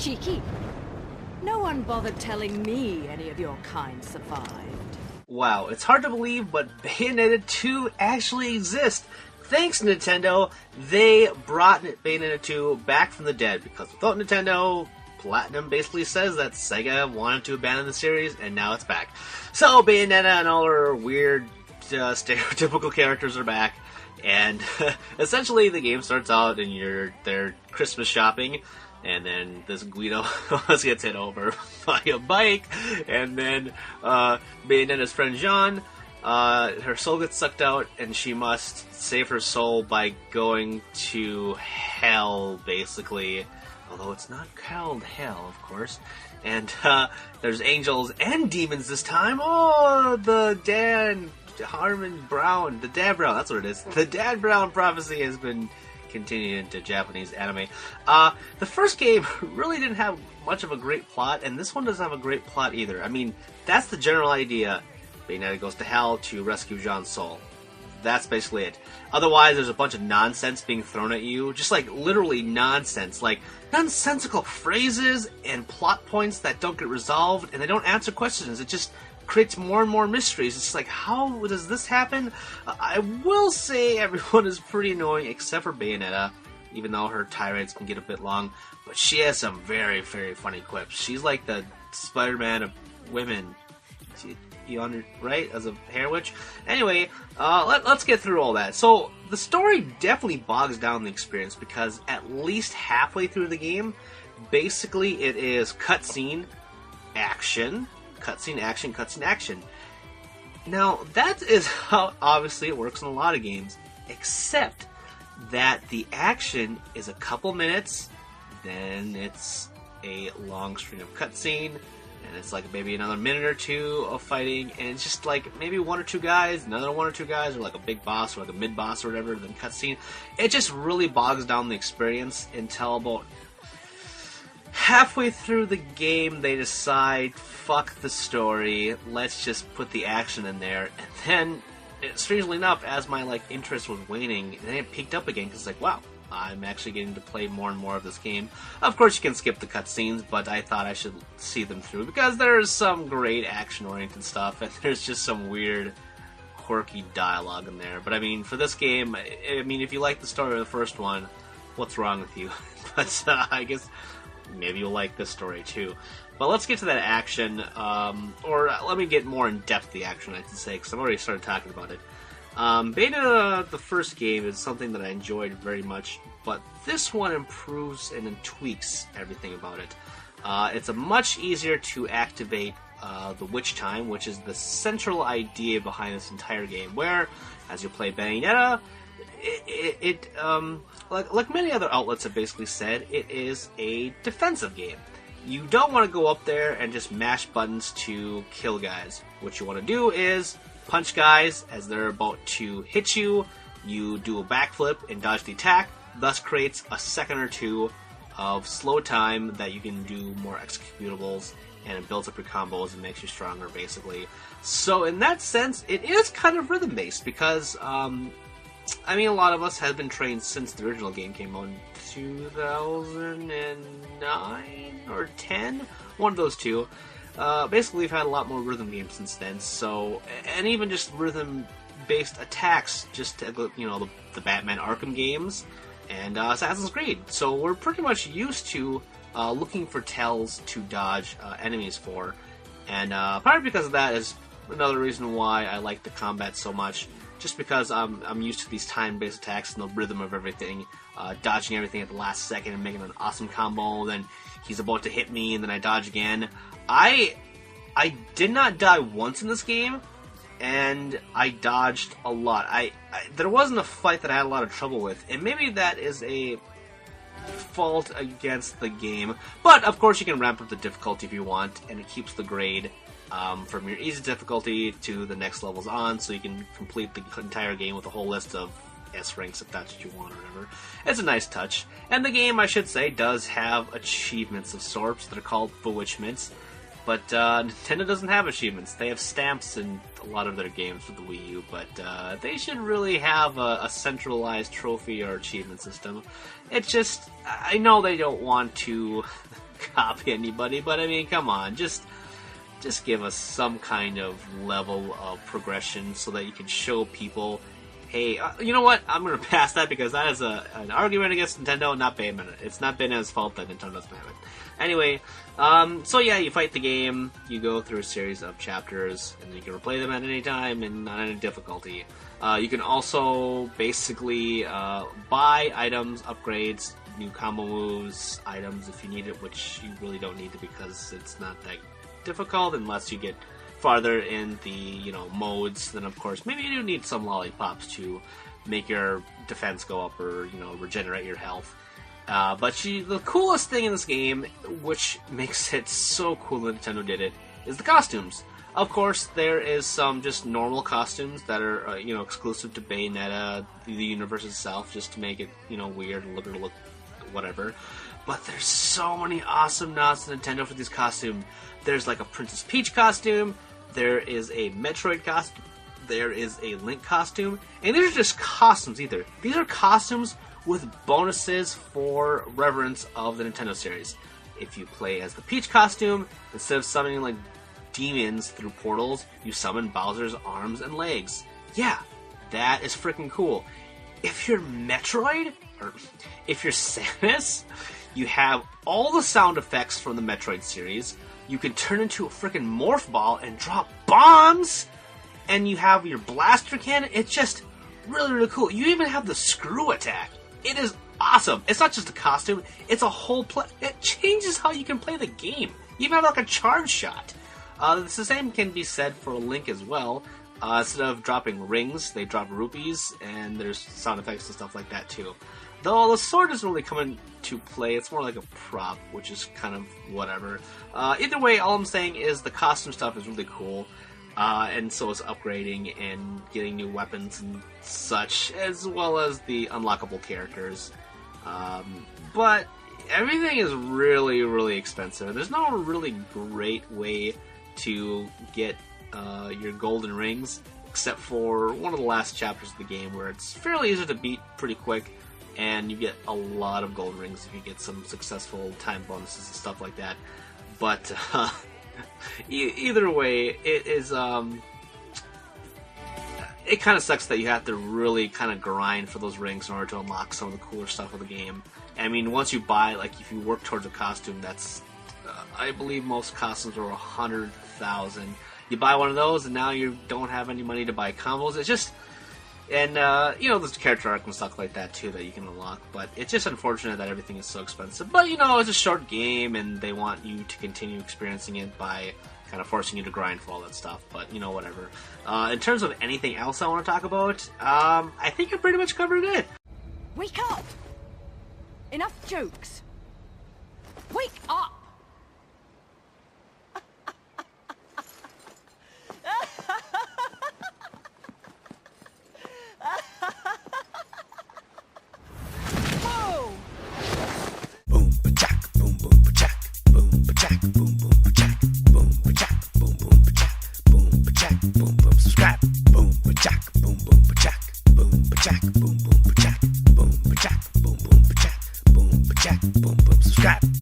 Cheeky. No one bothered telling me any of your kind survived. Wow, it's hard to believe, but Bayonetta 2 actually exists. Thanks, Nintendo. They brought Bayonetta 2 back from the dead, because without Nintendo, Platinum basically says that Sega wanted to abandon the series, and now it's back. So Bayonetta and all her weird, stereotypical characters are back, and essentially the game starts out and they're Christmas shopping, and then this Guido gets hit over by a bike, and then Bayonetta's friend Jean, her soul gets sucked out, and she must save her soul by going to hell, basically. Although it's not called hell, of course. And there's angels and demons this time. Oh, the Dan Brown, that's what it is. The Dan Brown prophecy has been continued into Japanese anime. The first game really didn't have much of a great plot, and this one doesn't have a great plot either. I mean, that's the general idea. Bayonetta goes to hell to rescue Jean's soul. That's basically it. Otherwise, there's a bunch of nonsense being thrown at you. Just like, literally nonsense. Like, nonsensical phrases and plot points that don't get resolved, and they don't answer questions. It just creates more and more mysteries. It's like, how does this happen? I will say everyone is pretty annoying, except for Bayonetta, even though her tirades can get a bit long. But she has some very, very funny quips. She's like the Spider-Man of women. Right? As a hair witch. Anyway, let's get through all that. So, the story definitely bogs down the experience, because at least halfway through the game, basically it is cutscene, action, cutscene, action, cutscene, action. Now, that is how obviously it works in a lot of games, except that the action is a couple minutes, then it's a long string of cutscene, and it's like maybe another minute or two of fighting, and it's just like maybe one or two guys, another one or two guys, or like a big boss or like a mid boss or whatever, then cutscene. It just really bogs down the experience until about halfway through the game they decide, fuck the story, let's just put the action in there. And then, strangely enough, as my interest was waning, then it peaked up again, because it's like, wow, I'm actually getting to play more and more of this game. Of course, you can skip the cutscenes, but I thought I should see them through, because there's some great action-oriented stuff, and there's just some weird, quirky dialogue in there. But I mean, for this game, I mean, if you like the story of the first one, what's wrong with you? But I guess maybe you'll like this story too. But let's get to that action, or let me get more in depth the action, I should say, because I've already started talking about it. Bayonetta, the first game, is something that I enjoyed very much, but this one improves and tweaks everything about it. It's a much easier to activate the witch time, which is the central idea behind this entire game, where, as you play Bayonetta, like many other outlets have basically said, it is a defensive game. You don't want to go up there and just mash buttons to kill guys. What you want to do is punch guys as they're about to hit you. You do a backflip and dodge the attack, thus creates a second or two of slow time that you can do more executables, and it builds up your combos and makes you stronger, basically. So in that sense, it is kind of rhythm-based, because I mean, a lot of us have been trained since the original game came out in 2009 or 10, one of those two. Basically, we've had a lot more rhythm games since then. So, and even just rhythm-based attacks, just the Batman Arkham games and Assassin's Creed. So we're pretty much used to looking for tells to dodge enemies for, and partly because of that is another reason why I like the combat so much. Just because I'm used to these time-based attacks and the rhythm of everything, dodging everything at the last second and making an awesome combo. Then he's about to hit me, and then I dodge again. I did not die once in this game, and I dodged a lot. There wasn't a fight that I had a lot of trouble with, and maybe that is a fault against the game. But of course, you can ramp up the difficulty if you want, and it keeps the grade from your easy difficulty to the next levels on, so you can complete the entire game with a whole list of S ranks if that's what you want or whatever. It's a nice touch. And the game, I should say, does have achievements of sorts that are called bewitchments. But Nintendo doesn't have achievements. They have stamps in a lot of their games for the Wii U, but they should really have a centralized trophy or achievement system. It's just, I know they don't want to copy anybody, but I mean, come on, just give us some kind of level of progression so that you can show people, hey, you know what? I'm going to pass that because that is an argument against Nintendo, not Bayonetta. It's not Bayonetta's fault that Nintendo doesn't have it. Anyway, so yeah, you fight the game, you go through a series of chapters, and you can replay them at any time and not any difficulty. You can also basically buy items, upgrades, new combo moves, items if you need it, which you really don't need it because it's not that difficult unless you get farther in the modes. Then of course maybe you do need some lollipops to make your defense go up or regenerate your health. But the coolest thing in this game, which makes it so cool that Nintendo did it, is the costumes. Of course, there is some just normal costumes that are exclusive to Bayonetta, the universe itself, just to make it weird and look whatever. But there's so many awesome nods to Nintendo for these costumes. There's like a Princess Peach costume, there is a Metroid costume, there is a Link costume, and these are just costumes either. These are costumes with bonuses for reverence of the Nintendo series. If you play as the Peach costume, instead of summoning like demons through portals, you summon Bowser's arms and legs. Yeah, that is freaking cool. If you're Metroid, or if you're Samus, you have all the sound effects from the Metroid series. You can turn into a freaking morph ball and drop bombs, and you have your blaster cannon. It's just really, really cool. You even have the screw attack. It is awesome. It's not just a costume, it's a whole play. It changes how you can play the game. You even have like a charge shot. The same can be said for Link as well. Instead of dropping rings, they drop rupees, and there's sound effects and stuff like that too. Though the sword doesn't really come into play, it's more like a prop, which is kind of whatever. Either way, all I'm saying is the costume stuff is really cool, and so is upgrading and getting new weapons and such, as well as the unlockable characters. But everything is really, really expensive. There's no really great way to get your golden rings, except for one of the last chapters of the game where it's fairly easy to beat pretty quick, and you get a lot of gold rings if you get some successful time bonuses and stuff like that. But either way, it is it kind of sucks that you have to really kind of grind for those rings in order to unlock some of the cooler stuff of the game. I mean, once you buy, like, if you work towards a costume, that's I believe most costumes are 100,000. You buy one of those, and now you don't have any money to buy combos. It's just, and there's character arc and stuff like that too that you can unlock. But it's just unfortunate that everything is so expensive. But it's a short game, and they want you to continue experiencing it by kind of forcing you to grind for all that stuff. But whatever. In terms of anything else I want to talk about, I think I pretty much covered it. Wake up! Enough jokes.